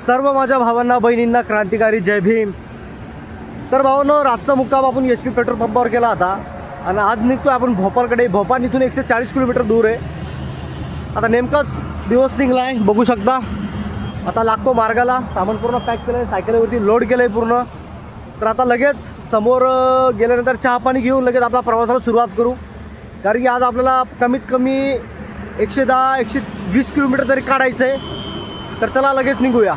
सर्व माझ्या भावांना बहिणींना क्रांतिकारी जय भीम। तर भावांनो, रातचा मुक्काम आपण HP पेट्रोल पंपावर केला होता आणि आज निघतोय आपण भोपाळकडे। भोपाळ इथून 140 किलोमीटर दूर आहे। आता नेमकाच दिवस निघला आहे, बघू शकता। आता लागतो मार्गाला, सामान पूर्ण पॅक केलं आहे, सायकलवरती लोड केलं आहे पूर्ण। तर आता लगेच समोर गेल्यानंतर चहा पाणी घेऊन लगेच आपला प्रवासाला सुरुवात करू, कारण की आज आपल्याला कमीत कमी 110-120 किलोमीटर तरी काढायचं आहे। तर चला लगेच निघूया।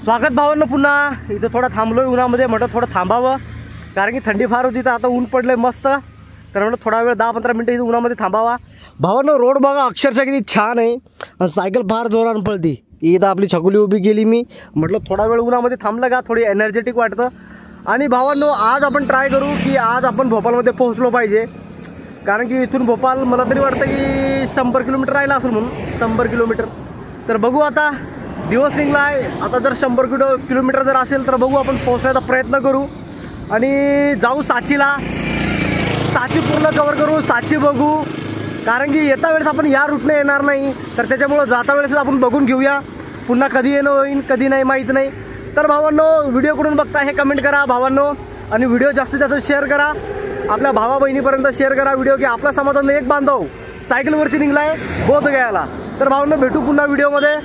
स्वागत भावांनो, पुन्हा इथं थोडं थांबलोय उन्हामध्ये। म्हटलं थोडं थांबावं, कारण की थंडी फार होती। तर आता ऊन पडलंय मस्त, तर म्हटलं थोडा वेळ 10-15 मिनटं इथं उन्हामध्ये थांबावा। भावांनो, रोड बघा अक्षरशः किती छान आहे आणि सायकल फार जोरानं पळती। इथं आपली छकुली उभी केली मी, म्हटलं थोडा वेळ उन्हामध्ये थांबलं का थोडी एनर्जेटिक वाटतं। आणि भावांनो, आज आपण ट्राय करू की आज आपण भोपाळमध्ये पोहोचलो पाहिजे, कारण की इथून भोपाळ मला तरी वाटतं की 100 किलोमीटर राहिला असेल, म्हणून 100 किलोमीटर। तर बघू, आता दिवस निघला आहे। आता जर 100 किलोमीटर जर असेल तर बघू, आपण पोहोचण्याचा प्रयत्न करू आणि जाऊ साचीला। साची पूर्ण कवर करू, साची बघू, कारण की येता वेळेस आपण या रूटने येणार नाही, तर त्याच्यामुळं जाता वेळेस आपण बघून घेऊया। पुन्हा कधी येणं होईल कधी नाही माहीत नाही। तर भावांनो, व्हिडिओ कुठून बघता हे कमेंट करा भावांनो, आणि व्हिडिओ जास्तीत जास्त शेअर करा, आपल्या भावा बहिणीपर्यंत शेअर करा व्हिडिओ, की आपला समाजातला एक बांधव सायकलवरती निघलाय बोधगयाला। तर भावांनो, भेटू पुन्हा व्हिडिओमध्ये।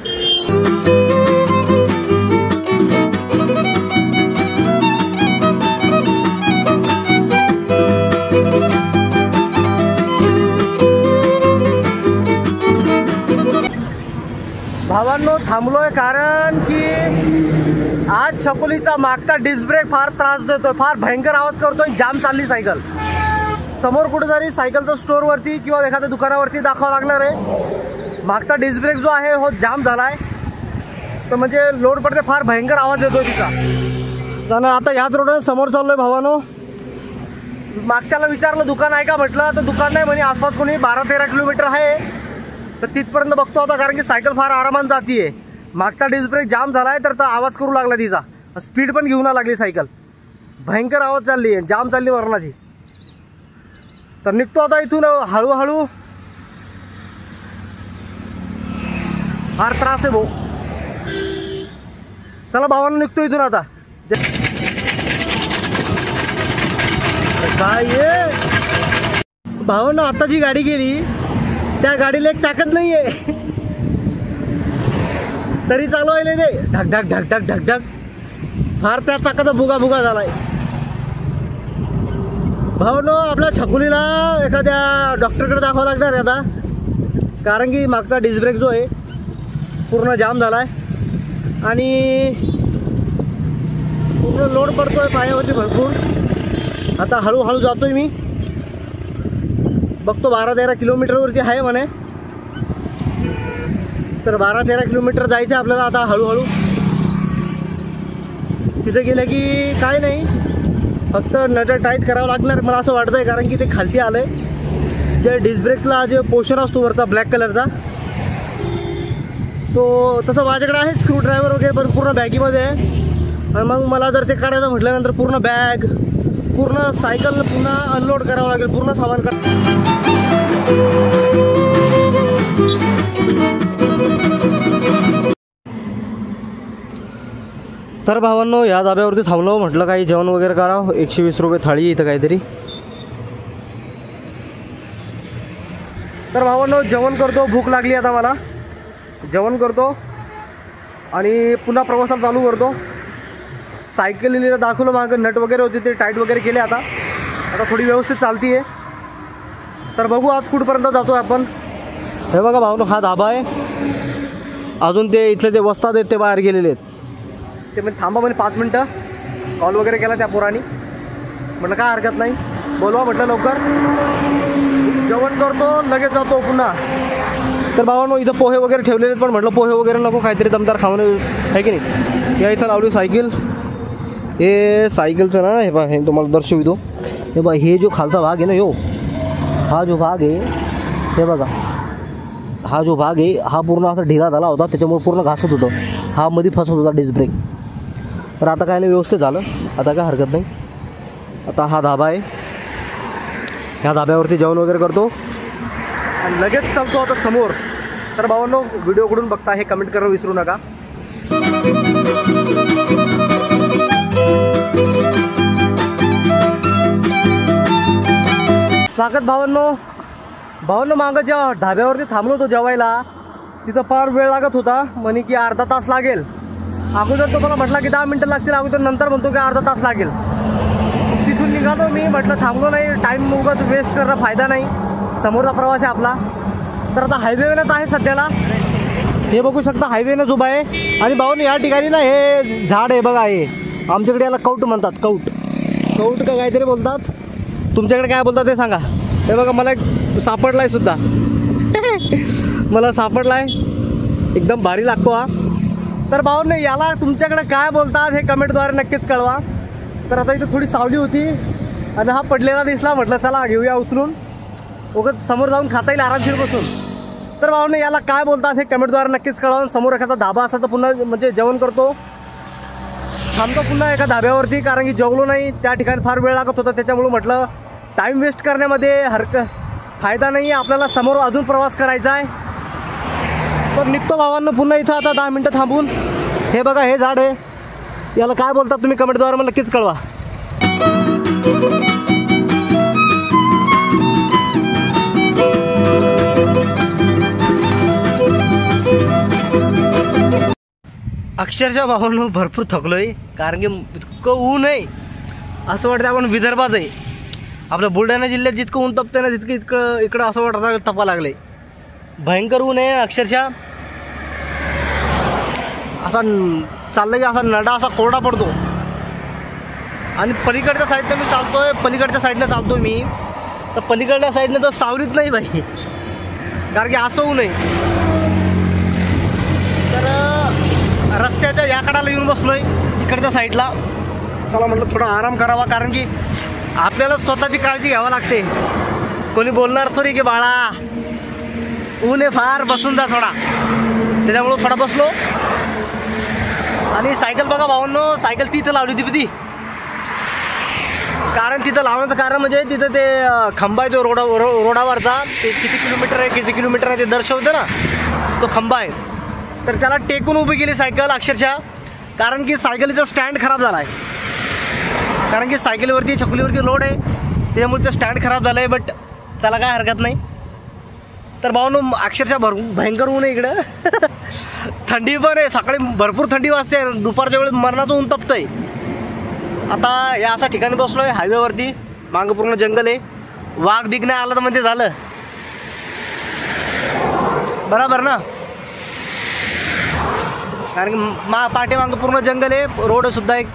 भावांनो, थांबलोय कारण की आज छकुलीचा मागचा डिस्क ब्रेक फार त्रास देतोय, फार भयंकर आवाज करतोय। जाम चालली सायकल, समोर कुठेतरी सायकलच्या स्टोअरवरती किंवा एखाद्या दुकानावरती दाखवावं लागणार आहे। मागचा डिस्क ब्रेक जो आहे हो जाम झालाय, तर म्हणजे लोड पडते, फार भयंकर आवाज येतोय तिचा। जाणं आता याच रोडने समोर चाललोय भावानो। मागच्याला विचारलं दुकान आहे का, म्हटलं तर दुकान नाही म्हणे, आसपास कोणी 12-13 किलोमीटर आहे, तर तिथपर्यंत बघतो आता, कारण की सायकल फार आरामात जातीये। मागचा डिस्क ब्रेक जाम झालाय, तर आवाज करू लागला तिचा, स्पीड पण घेऊन लागली सायकल, भयंकर आवाज चालली आहे, जाम चालली वरणाची। तर निघतो आता इथून हळूहळू, फार त्रास आहे भाऊ। चला भावांनो, निघतो इथून आता। काय भावांनो, आता जी गाडी गेली त्या गाडीला एक चाकच नाहीये, तरी चालू आहे ते ढक ढक ढक ढक ढक ढक, फार त्या चाकाचा भुगा भुगा झालाय। भावांनो, आपल्या छकुलीला एखाद्या डॉक्टरकडे दाखवावं लागणार आहे आता, कारण की मागचा डिस्क ब्रेक जो आहे पूर्ण जाम झालाय आणि पूर्ण लोड पडतोय पायावरती भरपूर। आता हळूहळू जातोय मी, बघतो 12-13 किलोमीटरवरती आहे म्हणे, तर 12-13 किलोमीटर जायचं आपल्याला आता हळूहळू। तिथे गेलं की काय नाही, फक्त नटर टाईट करावं लागणार मला असं वाटतंय, कारण की ते खालती आलंय। जे डिस्क ब्रेकला जे पोर्शन असतो वरचा ब्लॅक कलरचा, तो तसं माझ्याकडे आहे स्क्रू ड्रायव्हर वगैरे, पण पूर्ण बॅगीमध्ये आहे। आणि मग मला जर ते काढायचं म्हटल्यानंतर पूर्ण बॅग, पूर्ण सायकल पुन्हा अनलोड करावं लागेल, पूर्ण सामान तर भावांनो, या धाब्यावरती थांबलो, म्हटलं काही जेवण वगैरे करावं। 120 रुपये थाळी इथं काहीतरी। तर भावांनो, जेवण करतो, भूक लागली आता मला, जेवण करतो आणि पुन्हा प्रवासाला चालू करतो। सायकलीला दाखवलं, मागं नट वगैरे होते ते टाईट वगैरे केले, आता थोडी व्यवस्थित चालती आहे। तर बघू आज कुठपर्यंत जातो आपण। हे बघा भावांनो, हा धाबा आहे, अजून ते इथले ते वस्ताद आहेत ते बाहेर गेलेले आहेत, ते म्हणजे थांबा म्हणे 5 मिनटं, कॉल वगैरे केला त्या पोरांनी, म्हटलं काय हरकत नाही, बोलवा म्हटलं लवकर। जेवण करतो लगेच जातो पुन्हा। तर भावांनो, इथं पोहे वगैरे ठेवलेले आहेत, पण म्हटलं पोहे वगैरे नको, काहीतरी दमदार खावणं आहे की नाही। या इथं लावली सायकल, हे सायकलचं ना, हे बघा, हे तुम्हाला दर्शवितो। हे बघा, हे जो खालचा भाग आहे ना, यो हा जो भाग आहे, हे बघा, हा जो भाग आहे हा पूर्ण असा ढिला झाला होता, त्याच्यामुळे पूर्ण घासत होतं, हा मध्ये फसत होता डिस्क ब्रेक। तर आता काय नाही, व्यवस्थित झालं, आता काय हरकत नाही. आता हा धाबा आहे, ह्या धाब्यावरती जेवण वगैरे करतो आणि लगेच चालतो आता समोर. तर भावांनो, व्हिडिओ कुठून बघता हे कमेंट करायला विसरू नका. स्वागत भावांनो. मागं जेव्हा ढाब्यावरती थांबलो होतो जेवायला, तिथं फार वेळ लागत होता, म्हणे की अर्धा तास लागेल. अगोदर तो मला म्हटला की 10 मिनटं लागतील अगोदर, नंतर म्हणतो की अर्धा तास लागेल. तिथून निघालो मी, म्हटलं थांबलो नाही, टाईम उगाच वेस्ट करणं फायदा नाही, समोरचा प्रवास आहे आपला. तर आता हायवेवरच आहे सध्याला, हे बघू शकता हायवेनंच उभा आहे. आणि भाऊन या ठिकाणी ना हे झाड आहे बघा, हे आमच्याकडे याला कौट म्हणतात, कौट का काहीतरी बोलतात, तुमच्याकडे काय बोलतात ते सांगा. हे बघा मला एक सापडलाय सुद्धा मला सापडलाय, एकदम भारी लागतो हा. तर भाऊन याला तुमच्याकडे काय बोलतात हे कमेंटद्वारे नक्कीच कळवा. तर आता इथं थोडी सावली होती आणि हा पडलेला दिसला, म्हटलं चला घेऊया उचलून, उगाच समोर जाऊन खाता येईल आरामशीर बसून. तर भाऊने याला काय बोलतात हे कमेंटद्वारे नक्कीच कळवा. समोर एखादा धाबा असा तर पुन्हा म्हणजे जेवण करतो, थांबतो पुन्हा एका धाब्यावरती, कारण की जेवलो नाही त्या ठिकाणी फार वेळ लागत होता. त्याच्यामुळे म्हटलं टाईम वेस्ट करण्यामध्ये फायदा नाही आहे, आपल्याला समोर अजून प्रवास करायचा आहे. तर निघतो भावांना पुन्हा इथं आता 10 मिनटं थांबून. हे बघा हे झाड आहे, याला काय बोलतात तुम्ही कमेंटद्वारे मला नक्कीच कळवा. अक्षरशः भावांनो भरपूर थकलोय, कारण की इतकं ऊन आहे, असं वाटतं आपण विदर्भात आहे. आपल्या बुलढाणा जिल्ह्यात जितकं ऊन तपतं ना, तितकं इकडं असं वाटतं तपा लागलंय. भयंकर ऊन आहे अक्षरशः, असा चाललं की असा नडा असा कोरडा पडतो. आणि पलीकडच्या साईडनं मी चालतोय, पलीकडच्या साईडनं चालतोय मी, तर पलीकडच्या साईडनं तर सावलीत नाही बाई, कारण की असं ऊन आहे. तर रस्त्याच्या या कडाला येऊन बसलोय इकडच्या साईडला. चला म्हटलं थोडा आराम करावा, कारण की आपल्याला स्वतःची काळजी घ्यावी लागते. कोणी बोलणार थोडी की बाळा ऊन आहे फार, बसून जा थोडा, त्याच्यामुळं थोडा बसलो. आणि सायकल बघा भावांनो, सायकल तिथं लावली होती ती, कारण तिथं लावण्याचं कारण म्हणजे तिथं ते खंबा आहे तो रोडावरचा, ते किती किलोमीटर आहे ते दर्शवतं ना, तो खंबा आहे. तर त्याला टेकून उभी केली सायकल अक्षरशः, कारण की सायकलीचा स्टँड खराब झाला आहे, कारण की सायकलीवरती छकुलीवरती लोड आहे, त्याच्यामुळे ते स्टँड खराब झालं आहे. बट चला काय हरकत नाही. तर भाऊनो अक्षरशः भयंकर ऊन आहे इकडं थंडी पण आहे, सकाळी भरपूर थंडी वाजते, दुपारच्या वेळेस मरणाचं ऊन तपतंय. आता या अशा ठिकाणी बसलो आहे हायवेवरती, मागं पूर्ण जंगल आहे, वाघ बिघ नाही आला तर म्हणजे झालं बरोबर ना, कारण की पाठीमागं पूर्ण जंगल आहे, रोड सुद्धा एक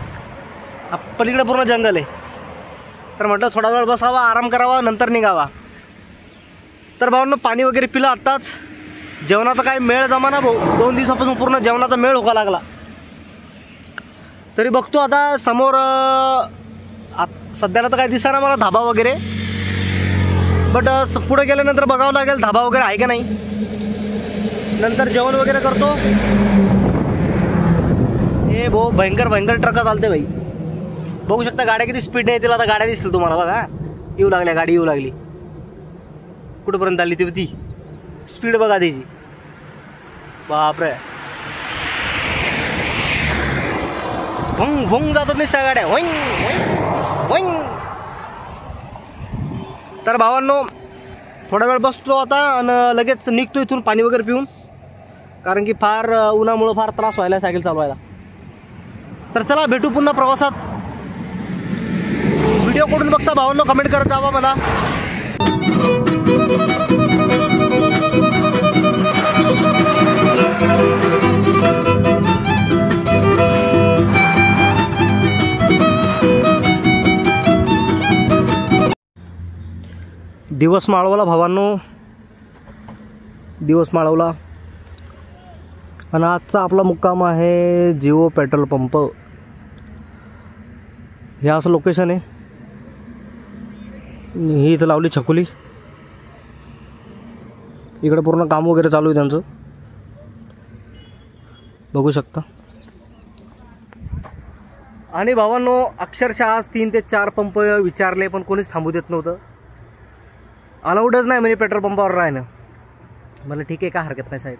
पलीकडे पूर्ण जंगल आहे. तर म्हटलं थोडा वेळ बसावा, आराम करावा, नंतर निघावा. तर भावांनो पाणी वगैरे पिलं आत्ताच, जेवणाचा काय मेळ जमाना भाऊ, 2 दिवसापासून पूर्ण जेवणाचा मेळ होका लागला. तरी बघतो आता समोर, सध्याला तर काय दिसेना मला धाबा वगैरे, बट पुढे गेल्यानंतर बघावं लागेल धाबा वगैरे आहे का नाही, नंतर जेवण वगैरे करतो. हे भाऊ भयंकर ट्रका चालते भाई, बघू शकता गाड्या किती स्पीडने येतील. आता गाड्या दिसतील तुम्हाला बघा, येऊ लागल्या, गाडी येऊ लागली, कुठंपर्यंत आली ती स्पीड बघा त्याची, बापरे, भुंग भुंग जातात नाही त्या गाड्या, वैंग वैंग वैंग. तर भावांनो थोडा वेळ बसलो आता आणि लगेच निघतो इथून पाणी वगैरे पिऊन, कारण की फार उन्हामुळं फार त्रास व्हायला सायकल चालवायला. तर चला भेटू पुन्हा प्रवासात. व्हिडिओ कुठून बघता भावांनो कमेंट करत जावा मला. दिवस माळवला भावांनो, दिवस माळवला. आणि आजचा आपला मुक्काम आहे जिओ पेट्रोल पंप. हे असं लोकेशन आहे, ही इथं लावली छकुली, इकडे पूर्ण काम वगैरे चालू आहे त्यांचं, बघू शकता. आणि भावांनो अक्षरशः आज 3 ते 4 पंप विचारले पण कोणीच थांबू देत नव्हतं. अलाउडच नाही म्हणजे पेट्रोल पंपावर राहणं. मला ठीक आहे, काय हरकत नाही साहेब.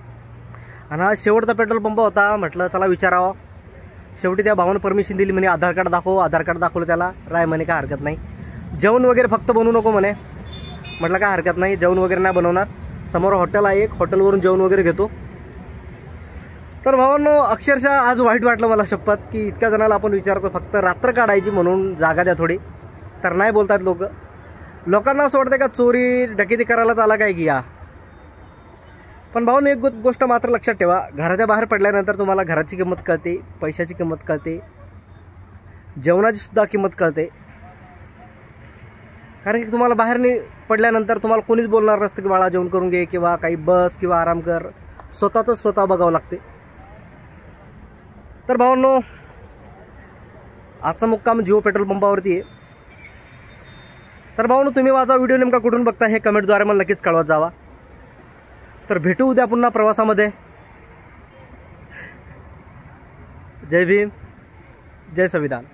आणि हा शेवटचा पेट्रोल पंप होता. म्हटलं चला विचारावं. शेवटी त्या भावानं परमिशन दिली. म्हणे आधार कार्ड दाखव. आधार कार्ड दाखवलं त्याला. राय म्हणे काय हरकत नाही. जेवण वगैरे फक्त बनवू नको म्हणे. म्हटलं काय हरकत नाही, जेवण वगैरे नाही बनवणार. समोर हॉटेल आहे एक, हॉटेलवरून जेवण वगैरे घेतो. तर भावांनो अक्षरशः आज वाईट वाटलं मला शपथ की इतक्या जणाला आपण विचारतो फक्त रात्र काढायची म्हणून जागा द्या थोडी. तर नाही बोलतात लोक. लोकांना असं वाटतं का चोरी डकेती करायलाच आला काय की या. पण भावांनो एक गोष्ट मात्र लक्षात ठेवा, घराच्या बाहेर पडल्यानंतर तुम्हाला घराची किंमत कळते, पैशाची किंमत कळते, जेवणाची सुद्धा किंमत कळते. कारण की तुम्हाला बाहेर पडल्यानंतर तुम्हाला कोणीच बोलणार नसतं की बाळा जेवण करून घे किंवा काही बस किंवा आराम कर. स्वतःच स्वतः बघावं लागते. तर भावांनो आजचा मुक्काम जिओ पेट्रोल पंपावरती आहे. तर भावांनो तुम्ही माझा व्हिडिओ नेमका कुठून बघता हे कमेंटद्वारे मला नक्कीच कळवत जावा. तर भेटू उद्या पुन्हा प्रवासामध्ये. जय भीम, जय संविधान.